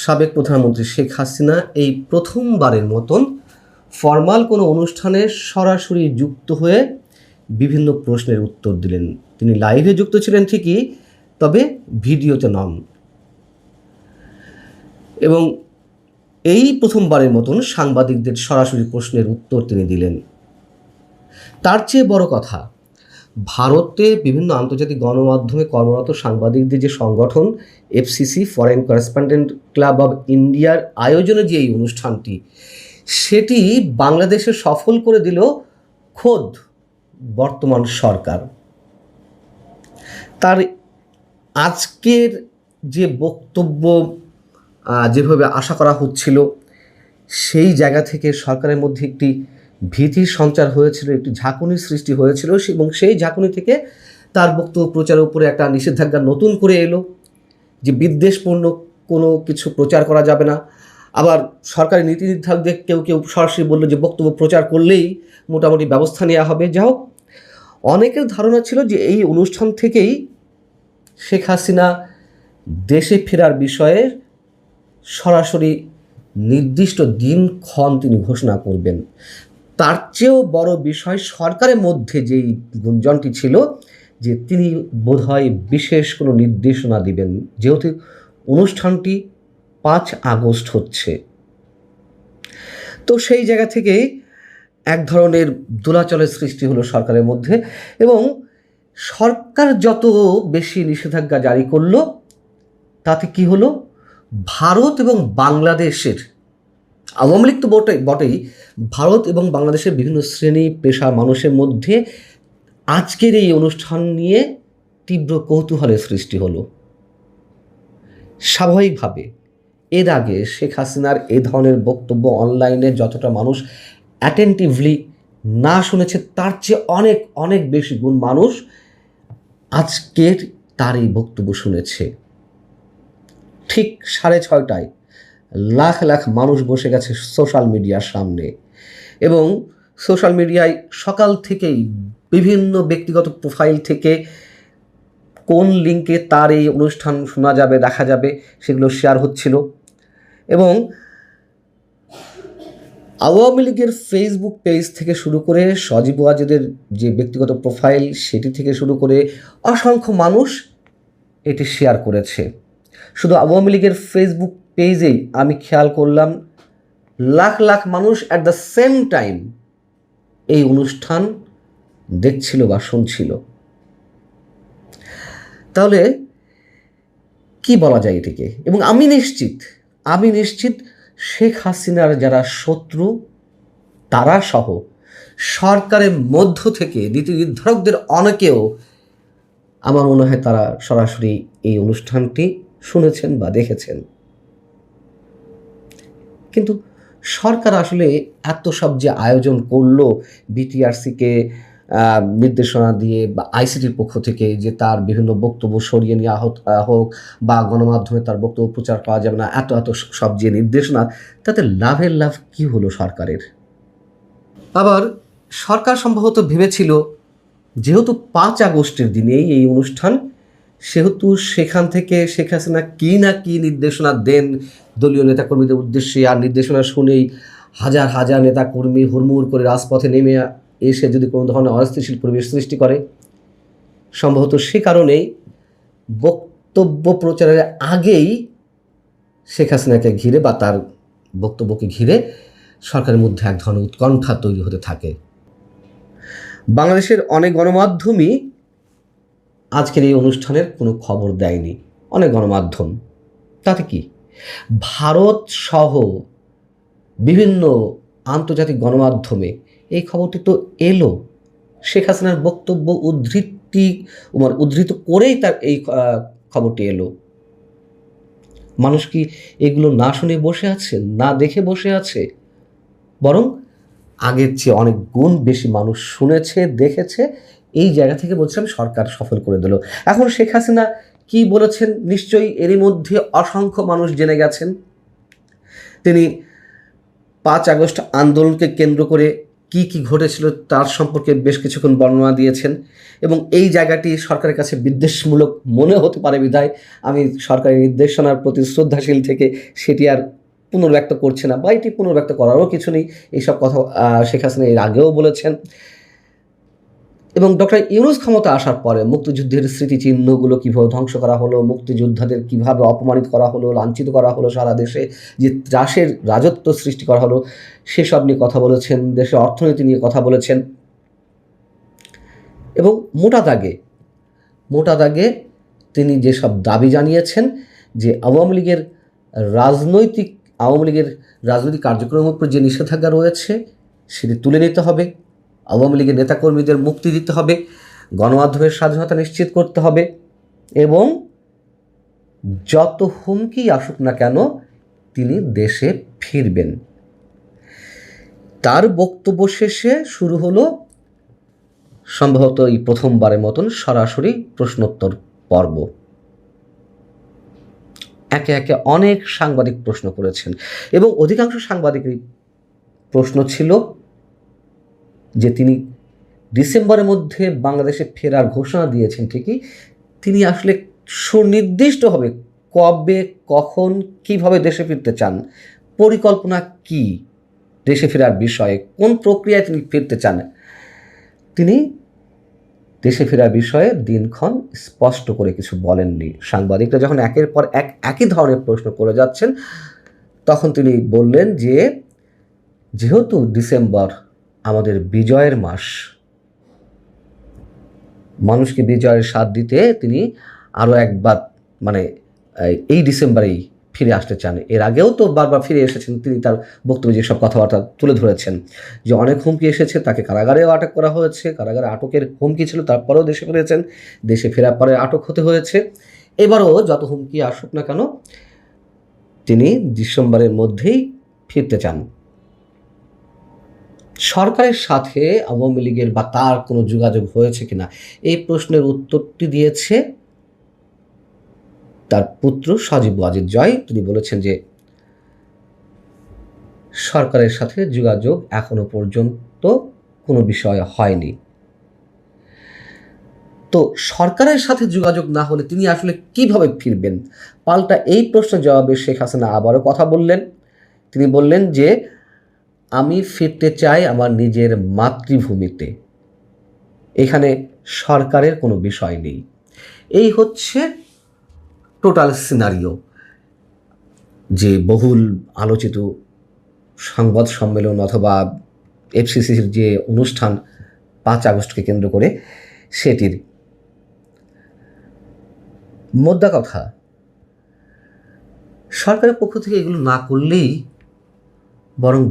সাবেক প্রধানমন্ত্রী শেখ হাসিনা এই প্রথমবারের মতন ফরমাল কোনো অনুষ্ঠানে সরাসরি যুক্ত হয়ে বিভিন্ন প্রশ্নের উত্তর দিলেন। তিনি লাইভে যুক্ত ছিলেন ঠিকই, তবে ভিডিওতে নন। এবং এই প্রথমবারের মতন সাংবাদিকদের সরাসরি প্রশ্নের উত্তর তিনি দিলেন। তার চেয়ে বড় কথা, ভারতে বিভিন্ন আন্তর্জাতিক গণমাধ্যমে কর্মরত সাংবাদিকদের যে সংগঠন FCC, foreign correspondent club of ইন্ডিয়ার আয়োজনে যে এই অনুষ্ঠানটি, সেটি বাংলাদেশে সফল করে দিল খোদ বর্তমান সরকার। তার আজকের যে বক্তব্য যেভাবে আশা করা হচ্ছিল, সেই জায়গা থেকে সরকারের মধ্যে একটি ভীতির সঞ্চার হয়েছিল, একটি ঝাঁকুনির সৃষ্টি হয়েছিল, এবং সেই ঝাঁকুনি থেকে তার বক্তব্য প্রচারের উপরে একটা নিষেধাজ্ঞা নতুন করে এলো যে বিদ্বেষপূর্ণ কোনো কিছু প্রচার করা যাবে না। আবার সরকারি নীতি নির্ধারকদের কেউ কেউ সরাসরি বললো যে বক্তব্য প্রচার করলেই মোটামুটি ব্যবস্থা নেওয়া হবে। যা হোক, অনেকের ধারণা ছিল যে এই অনুষ্ঠান থেকেই শেখ হাসিনা দেশে ফেরার বিষয়ে সরাসরি নির্দিষ্ট দিনক্ষণ তিনি ঘোষণা করবেন। তার চেয়েও বড় বিষয়, সরকারের মধ্যে যেই গুঞ্জনটি ছিল যে তিনি বোধহয় বিশেষ কোনো নির্দেশনা দিবেন, যেহেতু অনুষ্ঠানটি 5 আগস্ট হচ্ছে। তো সেই জায়গা থেকেই এক ধরনের দোলাচলের সৃষ্টি হলো সরকারের মধ্যে, এবং সরকার যত বেশি নিষেধাজ্ঞা জারি করলো, তাতে কি হলো, ভারত এবং বাংলাদেশের, আওয়ামী লীগ তো বটেই, ভারত এবং বাংলাদেশের বিভিন্ন শ্রেণী পেশার মানুষের মধ্যে আজকের এই অনুষ্ঠান নিয়ে তীব্র কৌতূহলের সৃষ্টি হলো। স্বাভাবিকভাবে এর আগে শেখ হাসিনার এ ধরনের বক্তব্য অনলাইনে যতটা মানুষ অ্যাটেন্টিভলি না শুনেছে, তার চেয়ে অনেক অনেক বেশি গুণ মানুষ আজকের তার এই বক্তব্য শুনেছে। ঠিক 6:30টায় লাখ লাখ মানুষ বসে গেছে সোশ্যাল মিডিয়ার সামনে, এবং সোশ্যাল মিডিয়ায় সকাল থেকেই বিভিন্ন ব্যক্তিগত প্রোফাইল থেকে কোন লিঙ্কে তার এই অনুষ্ঠান শোনা যাবে, দেখা যাবে, সেগুলো শেয়ার হচ্ছিল। এবং আওয়ামী লীগের ফেসবুক পেজ থেকে শুরু করে সজীব ওয়াজেদের যে ব্যক্তিগত প্রোফাইল, সেটি থেকে শুরু করে অসংখ্য মানুষ এটি শেয়ার করেছে। শুধু আওয়ামী লীগের ফেসবুক পেজেই আমি খেয়াল করলাম লাখ লাখ মানুষ অ্যাট দ্য সেম টাইম এই অনুষ্ঠান দেখছিল বা শুনছিল। তাহলে কি বলা যায় এটিকে? এবং আমি নিশ্চিত শেখ হাসিনার যারা শত্রু, তারা সহ সরকারের মধ্য থেকে নীতি নির্ধারকদের অনেকেও আমার মনে হয় তারা সরাসরি এই অনুষ্ঠানটি শুনেছেন বা দেখেছেন। কিন্তু সরকার আসলে এত সব যে আয়োজন করলো, বিটিআরসিকে নির্দেশনা দিয়ে বা আইসিটির পক্ষ থেকে যে তার বিভিন্ন বক্তব্য সরিয়ে নেওয়া হোক, বা গণমাধ্যমে তার বক্তব্য প্রচার করা যাবে না, এত সব যে নির্দেশনা, তাতে লাভের লাভ কি হলো সরকারের? আবার সরকার সম্ভবত ভেবেছিল যেহেতু 5 আগস্টের দিনেই এই অনুষ্ঠান, সেহেতু সেখান থেকে শেখ হাসিনা কি না কি নির্দেশনা দেন দলীয় নেতাকর্মীদের উদ্দেশ্যে, আর নির্দেশনা শুনেই হাজার হাজার নেতাকর্মী হুড়মুড় করে রাজপথে নেমে এসে যদি কোনো ধরনের অস্থিতিশীল পরিবেশ সৃষ্টি করে, সম্ভবত সে কারণেই বক্তব্য প্রচারের আগেই শেখ হাসিনাকে ঘিরে বা তার বক্তব্যকে ঘিরে সরকারের মধ্যে এক ধরনের উৎকণ্ঠা তৈরি হতে থাকে। বাংলাদেশের অনেক গণমাধ্যমই আজকের এই অনুষ্ঠানের কোনো খবর দেয়নি, অনেক গণমাধ্যম। তাতে কি, ভারত সহ বিভিন্ন আন্তর্জাতিক গণমাধ্যমে এই খবরটি তো এলো, শেখ হাসিনার বক্তব্য উদ্ধৃত করেই তার এই খবরটি এলো। মানুষ কি এগুলো না শুনে বসে আছে, না দেখে বসে আছে? বরং আগের চেয়ে অনেক গুণ বেশি মানুষ শুনেছে, দেখেছে। এই জায়গা থেকে বলছিলাম সরকার সফল করে দিল। এখন শেখ হাসিনা কি বলেছেন নিশ্চয়ই এরই মধ্যে অসংখ্য মানুষ জেনে গেছেন। তিনি 5 আগস্ট আন্দোলনকে কেন্দ্র করে কি কি ঘটেছিল তার সম্পর্কে বেশ কিছুক্ষণ বর্ণনা দিয়েছেন, এবং এই জায়গাটি সরকারের কাছে বিদ্বেষমূলক মনে হতে পারে বিধায় আমি সরকারি নির্দেশনার প্রতি শ্রদ্ধাশীল থেকে সেটি আর পুনর্ব্যক্ত করছে না, বা এটি পুনর্ব্যক্ত করারও কিছু নেই। এইসব কথা শেখ হাসিনা এর আগেও বলেছেন। এবং ডক্টর ইউনূস ক্ষমতা আসার পরে মুক্তিযুদ্ধের স্মৃতিচিহ্নগুলো কীভাবে ধ্বংস করা হলো, মুক্তিযোদ্ধাদের কীভাবে অপমানিত করা হলো, লাঞ্ছিত করা হলো, সারা দেশে যে ত্রাসের রাজত্ব সৃষ্টি করা হলো সেসব নিয়ে কথা বলেছেন, দেশের অর্থনীতি নিয়ে কথা বলেছেন। এবং মোটা দাগে তিনি যেসব দাবি জানিয়েছেন যে আওয়ামী লীগের রাজনৈতিক কার্যক্রমের উপর যে নিষেধাজ্ঞা রয়েছে সেটি তুলে নিতে হবে, আওয়ামী লীগের নেতাকর্মীদের মুক্তি দিতে হবে, গণমাধ্যমের স্বাধীনতা নিশ্চিত করতে হবে, এবং যত হুমকি আসুক না কেন তিনি দেশে ফিরবেন। তার বক্তব্য শেষে শুরু হলো সম্ভবত এই প্রথমবারের মতন সরাসরি প্রশ্নোত্তর পর্ব। একে একে অনেক সাংবাদিক প্রশ্ন করেছেন, এবং অধিকাংশ সাংবাদিকেরই প্রশ্ন ছিল যে তিনি ডিসেম্বরের মধ্যে বাংলাদেশে ফেরার ঘোষণা দিয়েছেন ঠিকই, তিনি আসলে সুনির্দিষ্টভাবে কবে, কখন, কিভাবে দেশে ফিরতে চান, পরিকল্পনা কি দেশে ফেরার বিষয়ে, কোন প্রক্রিয়ায় তিনি ফিরতে চান, তিনি দেশে ফেরার বিষয়ে দিনক্ষণ স্পষ্ট করে কিছু বলেননি। সাংবাদিকরা যখন একের পর এক একই ধরনের প্রশ্ন করে যাচ্ছেন তখন তিনি বললেন যে যেহেতু ডিসেম্বর আমাদের বিজয়ের মাস, মানুষকে বিজয়ের স্বাদ দিতে তিনি আরও একবার এই ডিসেম্বরেই ফিরে আসতে চান। এর আগেও তো বারবার ফিরে এসেছেন, তিনি তার বক্তব্যে যেসব কথাবার্তা তুলে ধরেছেন যে অনেক হুমকি এসেছে, তাকে কারাগারেও আটক করা হয়েছে, কারাগারে আটকের হুমকি ছিল, তারপরেও দেশে ফিরেছেন, দেশে ফেরার পরে আটক হতে হয়েছে, এবারও যত হুমকি আসুক না কেন তিনি ডিসেম্বরের মধ্যেই ফিরতে চান। সরকারের সাথে আওয়ামী লীগের বা তার কোনো যোগাযোগ হয়েছে কিনা এই প্রশ্নের উত্তরটি দিয়েছে তার পুত্র সজীব ওয়াজেদ জয়। তিনি বলেছেন যে সরকারের সাথে যোগাযোগ এখনো পর্যন্ত কোনো বিষয় হয়নি। তো সরকারের সাথে যোগাযোগ না হলে তিনি আসলে কিভাবে ফিরবেন? পাল্টা এই প্রশ্নের জবাবে শেখ হাসিনা আবারও কথা বললেন। তিনি বললেন যে আমি ফিরতে চাই আমার নিজের মাতৃভূমিতে, এখানে সরকারের কোনো বিষয় নেই। এই হচ্ছে টোটাল সিনারিও, যে বহুল আলোচিত সংবাদ সম্মেলন অথবা এফসিসির যে অনুষ্ঠান 5 আগস্টকে কেন্দ্র করে সেটির মোদ্দা কথা, সরকারের পক্ষ থেকে এগুলো না করলেই বরং